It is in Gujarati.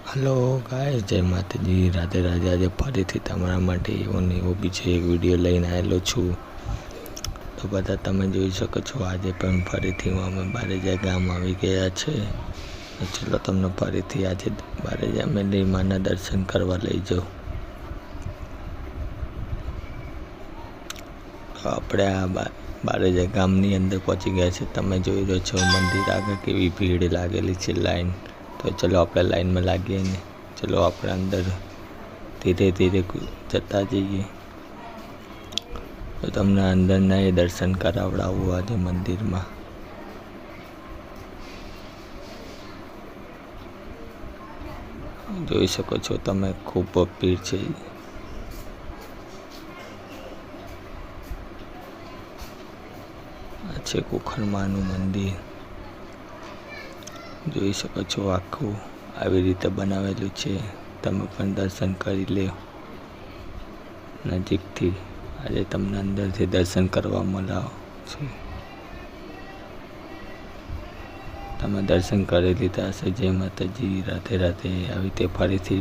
હલો ગાઈસ, જય માતાજી, રાધે રાધે। આજે ફરીથી તમારા માટે એવો ને એવો બીજો એક વિડીયો લઈને આવેલો છું। તો બધા તમે જોઈ શકો છો, આજે પણ ફરીથી અમે બારેજા ગામ આવી ગયા છે। તો ચલો તમને ફરીથી આજે બારેજા મેલી માના દર્શન કરવા લઈ જાઉં। તો આપણે આ બારેજા ગામની અંદર પહોંચી ગયા છે। તમે જોઈ રહ્યો છો મંદિર આગળ કેવી ભીડ લાગેલી છે, લાઈન। તો ચલો આપણે લાઈનમાં લાગીએ ને ચલો આપણે અંદર ધીરે ધીરે જતા જઈએ। તો તમને અંદરના એ દર્શન કરાવડાવું આજે મંદિરમાં। જોઈ શકો છો તમે, ખૂબ ભીડ છે। આ છે કુખરમાનું મંદિર, જોઈ શકો છો। આખું આવી રીતે બનાવેલું છે, તમે પણ દર્શન કરી લો નજીકથી। આજે તમને અંદરથી દર્શન કરવા મળશે। તમે દર્શન કરી લીધા હશે। જય માતાજી, રાધે રાધે। આવી રીતે ફરીથી